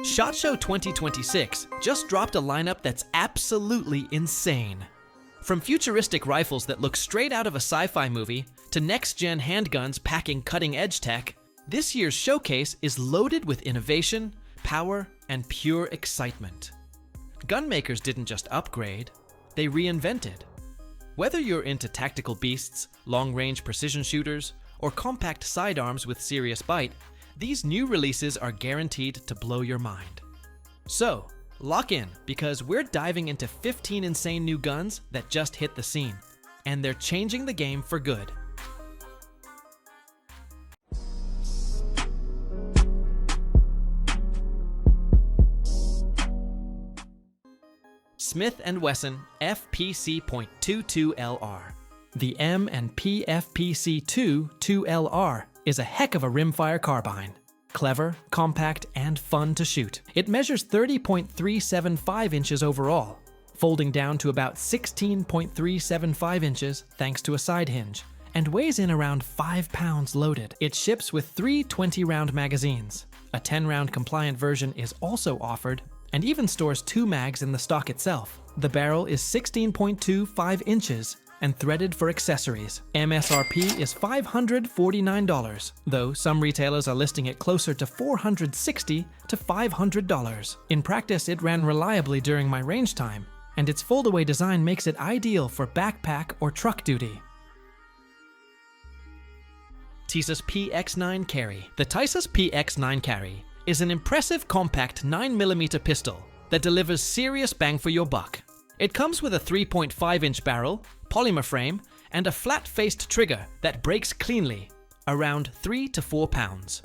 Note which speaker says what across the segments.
Speaker 1: SHOTSHOW 2026 just dropped a lineup that's absolutely insane. From futuristic rifles that look straight out of a sci-fi movie to next-gen handguns packing cutting-edge tech, this year's showcase is loaded with innovation, power, and pure excitement. Gunmakers didn't just upgrade, they reinvented. Whether you're into tactical beasts, long-range precision shooters, or compact sidearms with serious bite, these new releases are guaranteed to blow your mind. So, lock in, because we're diving into 15 insane new guns that just hit the scene, and they're changing the game for good. Smith & Wesson FPC .22 LR. The M&P FPC 2 is a heck of a rimfire carbine. Clever, compact, and fun to shoot. It measures 30.375 inches overall, folding down to about 16.375 inches thanks to a side hinge, and weighs in around 5 pounds loaded. It ships with 3 20-round magazines. A 10-round compliant version is also offered, and even stores 2 mags in the stock itself. The barrel is 16.25 inches and threaded for accessories. MSRP is $549, though some retailers are listing it closer to $460 to $500. In practice, it ran reliably during my range time, and its fold-away design makes it ideal for backpack or truck duty. Tisas PX9 Carry. The Tisas PX9 Carry is an impressive compact 9mm pistol that delivers serious bang for your buck. It comes with a 3.5-inch barrel, polymer frame, and a flat-faced trigger that breaks cleanly, around 3 to 4 pounds.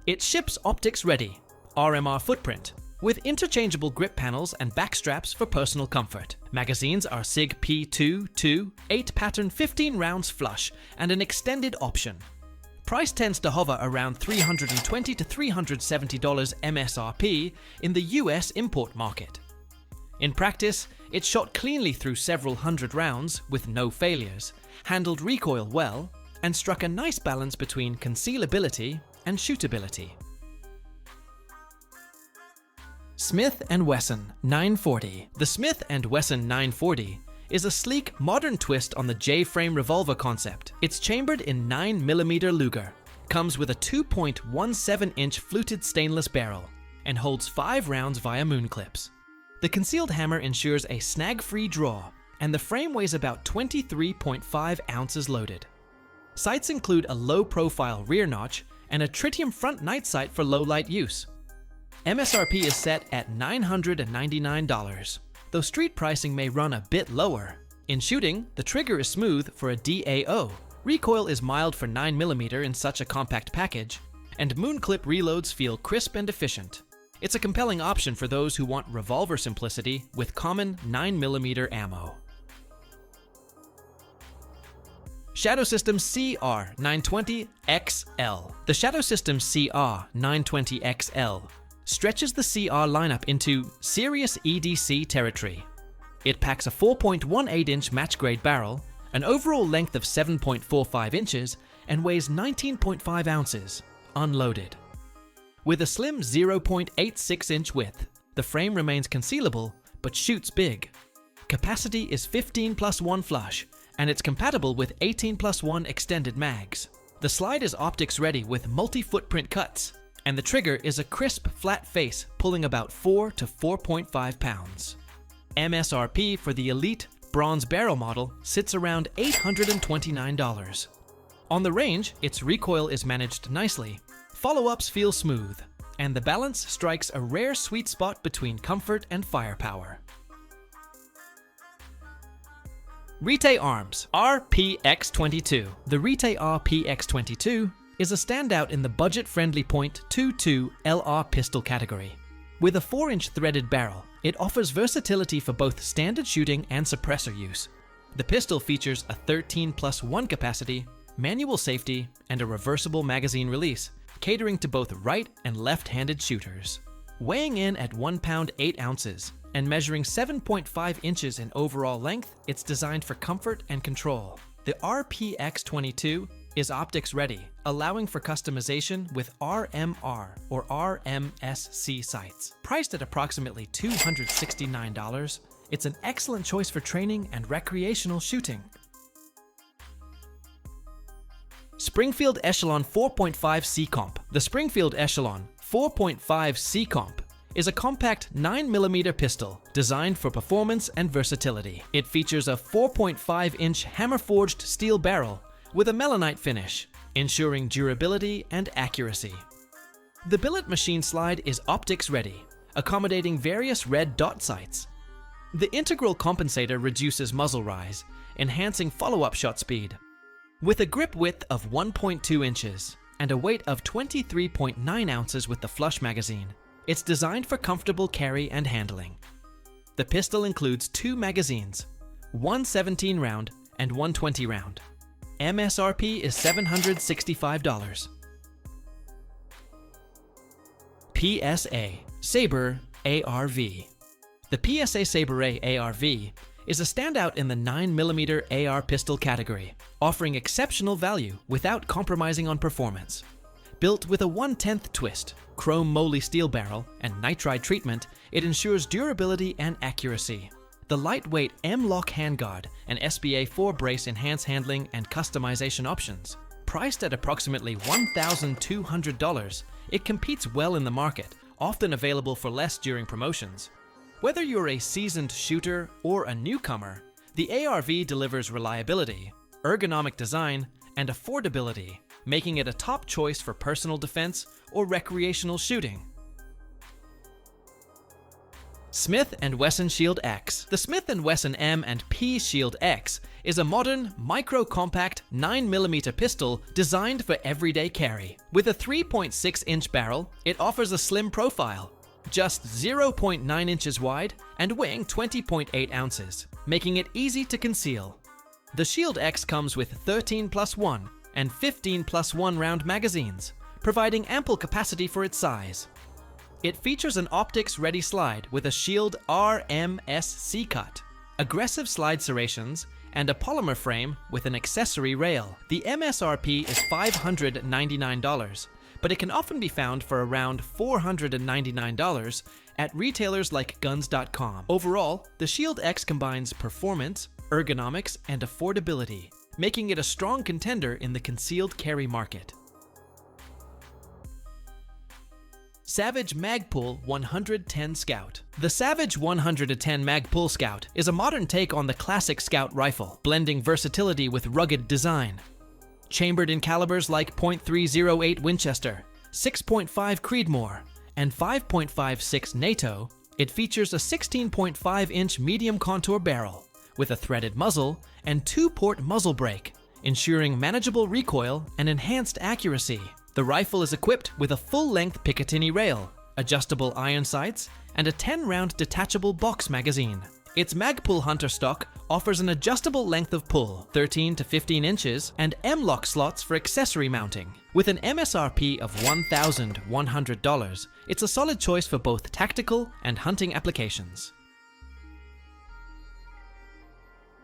Speaker 1: It ships optics-ready, RMR footprint, with interchangeable grip panels and back straps for personal comfort. Magazines are Sig P320 8-pattern 15 rounds flush and an extended option. Price tends to hover around $320 to $370 MSRP in the US import market. In practice, it shot cleanly through several hundred rounds with no failures, handled recoil well, and struck a nice balance between concealability and shootability. Smith & Wesson 940. The Smith & Wesson 940 is a sleek, modern twist on the J-frame revolver concept. It's chambered in 9mm Luger, comes with a 2.17-inch fluted stainless barrel, and holds 5 rounds via moon clips. The concealed hammer ensures a snag-free draw, and the frame weighs about 23.5 ounces loaded. Sights include a low-profile rear notch and a tritium front night sight for low-light use. MSRP is set at $999, though street pricing may run a bit lower. In shooting, the trigger is smooth for a DAO, recoil is mild for 9mm in such a compact package, and moon clip reloads feel crisp and efficient. It's a compelling option for those who want revolver simplicity with common 9mm ammo. Shadow System CR920 XL. The Shadow System CR920 XL stretches the CR lineup into serious EDC territory. It packs a 4.18-inch match-grade barrel, an overall length of 7.45 inches, and weighs 19.5 ounces, unloaded. With a slim 0.86-inch width, the frame remains concealable, but shoots big. Capacity is 15+1 flush, and it's compatible with 18+1 extended mags. The slide is optics ready with multi-footprint cuts, and the trigger is a crisp, flat face pulling about 4 to 4.5 pounds. MSRP for the Elite Bronze Barrel model sits around $829. On the range, its recoil is managed nicely, follow-ups feel smooth, and the balance strikes a rare sweet spot between comfort and firepower. Retay Arms RPX22. The Retay RPX22 is a standout in the budget-friendly .22 LR pistol category. With a 4-inch threaded barrel, it offers versatility for both standard shooting and suppressor use. The pistol features a 13+1 capacity, manual safety, and a reversible magazine release, catering to both right and left-handed shooters. Weighing in at 1 pound 8 ounces and measuring 7.5 inches in overall length, it's designed for comfort and control. The RPX22 is optics ready, allowing for customization with RMR or RMSC sights. Priced at approximately $269, it's an excellent choice for training and recreational shooting. Springfield Echelon 4.5 C-Comp. The Springfield Echelon 4.5 C-Comp is a compact 9mm pistol designed for performance and versatility. It features a 4.5-inch hammer-forged steel barrel with a melanite finish, ensuring durability and accuracy. The billet machine slide is optics ready, accommodating various red dot sights. The integral compensator reduces muzzle rise, enhancing follow-up shot speed. With a grip width of 1.2 inches and a weight of 23.9 ounces with the flush magazine, it's designed for comfortable carry and handling. The pistol includes 2 magazines, one 17-round and one 20-round. MSRP is $765. PSA Sabre ARV. The PSA Sabre ARV is a standout in the 9mm AR pistol category, offering exceptional value without compromising on performance. Built with a 1/10 twist, chrome moly steel barrel, and nitride treatment, it ensures durability and accuracy. The lightweight M-LOK handguard and SBA-4 brace enhance handling and customization options. Priced at approximately $1,200, it competes well in the market, often available for less during promotions. Whether you're a seasoned shooter or a newcomer, the ARV delivers reliability, ergonomic design, and affordability, making it a top choice for personal defense or recreational shooting. Smith & Wesson Shield X. The Smith & Wesson M&P Shield X is a modern, micro-compact 9mm pistol designed for everyday carry. With a 3.6-inch barrel, it offers a slim profile, just 0.9 inches wide and weighing 20.8 ounces, making it easy to conceal. The Shield X comes with 13+1 and 15+1 round magazines, providing ample capacity for its size. It features an optics-ready slide with a Shield RMSC cut, aggressive slide serrations, and a polymer frame with an accessory rail. The MSRP is $599, but it can often be found for around $499 at retailers like guns.com. Overall, the Shield X combines performance, ergonomics, and affordability, making it a strong contender in the concealed carry market. Savage Magpul 110 Scout. The Savage 110 Magpul Scout is a modern take on the classic Scout rifle, blending versatility with rugged design. Chambered in calibers like .308 Winchester, 6.5 Creedmoor, and 5.56 NATO, it features a 16.5-inch medium contour barrel with a threaded muzzle and 2-port muzzle brake, ensuring manageable recoil and enhanced accuracy. The rifle is equipped with a full-length Picatinny rail, adjustable iron sights, and a 10-round detachable box magazine. Its Magpul Hunter stock offers an adjustable length of pull, 13 to 15 inches, and M-LOK slots for accessory mounting. With an MSRP of $1,100, it's a solid choice for both tactical and hunting applications.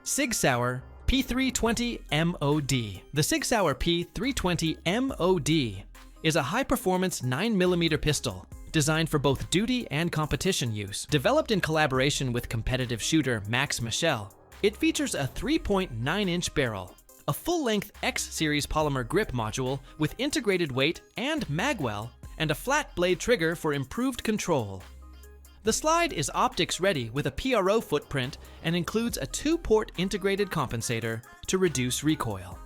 Speaker 1: Sig Sauer P320 MOD. The Sig Sauer P320 MOD is a high-performance 9mm pistol designed for both duty and competition use. Developed in collaboration with competitive shooter Max Michel, it features a 3.9-inch barrel, a full-length X-series polymer grip module with integrated weight and magwell, and a flat blade trigger for improved control. The slide is optics ready with a PRO footprint and includes a 2-port integrated compensator to reduce recoil.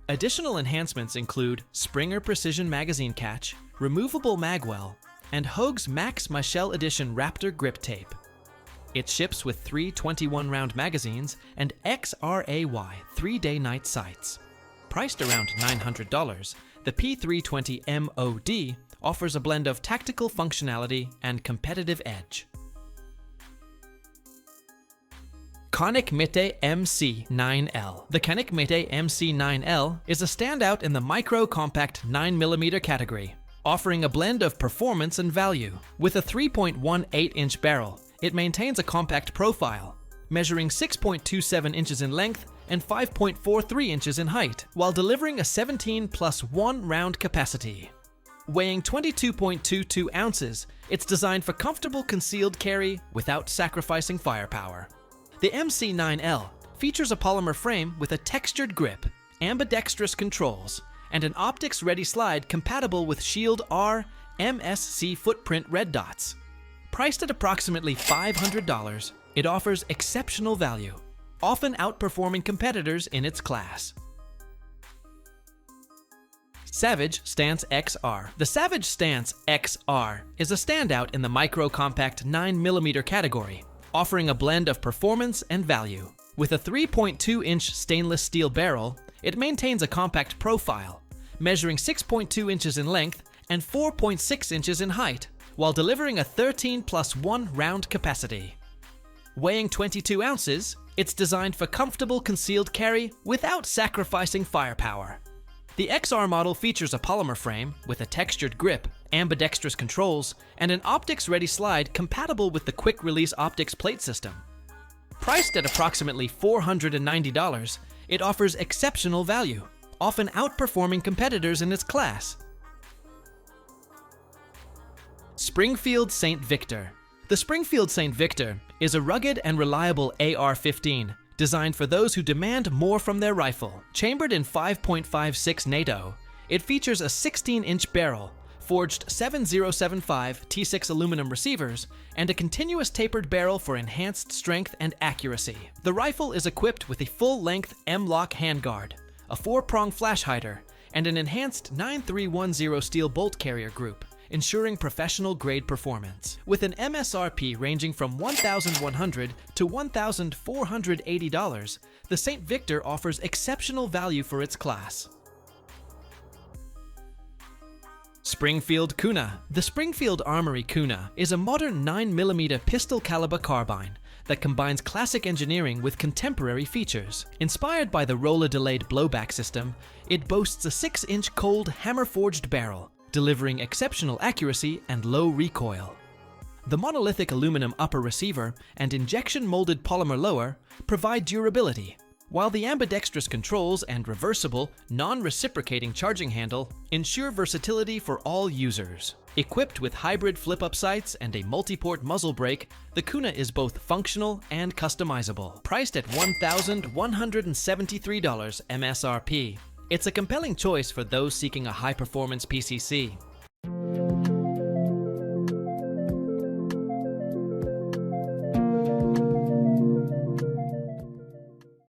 Speaker 1: Additional enhancements include Springer Precision Magazine Catch, removable magwell, and Hogue's Max Michel Edition Raptor grip tape. It ships with 3 21-round magazines and XRAY 3-day-night sights. Priced around $900, the P320 MOD offers a blend of tactical functionality and competitive edge. Canik Mete MC9 L. The Canik Mete MC9 L is a standout in the micro-compact 9mm category, offering a blend of performance and value. With a 3.18-inch barrel, it maintains a compact profile, measuring 6.27 inches in length and 5.43 inches in height, while delivering a 17+1 round capacity. Weighing 22.22 ounces, it's designed for comfortable concealed carry without sacrificing firepower. The MC9 L features a polymer frame with a textured grip, ambidextrous controls, and an optics-ready slide compatible with Shield R MSC footprint red dots. Priced at approximately $500, it offers exceptional value, often outperforming competitors in its class. Savage Stance XR. The Savage Stance XR is a standout in the micro-compact 9mm category, offering a blend of performance and value. With a 3.2-inch stainless steel barrel, it maintains a compact profile, measuring 6.2 inches in length and 4.6 inches in height, while delivering a 13+1 round capacity. Weighing 22 ounces, it's designed for comfortable concealed carry without sacrificing firepower. The XR model features a polymer frame with a textured grip, ambidextrous controls, and an optics-ready slide compatible with the quick-release optics plate system. Priced at approximately $490, it offers exceptional value, often outperforming competitors in its class. Springfield St. Victor. The Springfield St. Victor is a rugged and reliable AR-15 designed for those who demand more from their rifle. Chambered in 5.56 NATO, it features a 16-inch barrel, forged 7075 T6 aluminum receivers, and a continuous tapered barrel for enhanced strength and accuracy. The rifle is equipped with a full-length M-LOK handguard, a 4-prong flash hider, and an enhanced 9310 steel bolt carrier group, ensuring professional-grade performance. With an MSRP ranging from $1,100 to $1,480, the St. Victor offers exceptional value for its class. Springfield Kuna. The Springfield Armory Kuna is a modern 9mm pistol caliber carbine that combines classic engineering with contemporary features. Inspired by the roller-delayed blowback system, it boasts a 6-inch cold hammer-forged barrel, delivering exceptional accuracy and low recoil. The monolithic aluminum upper receiver and injection-molded polymer lower provide durability, while the ambidextrous controls and reversible, non-reciprocating charging handle ensure versatility for all users. Equipped with hybrid flip-up sights and a multi-port muzzle brake, the Kuna is both functional and customizable. Priced at $1,173 MSRP, it's a compelling choice for those seeking a high-performance PCC.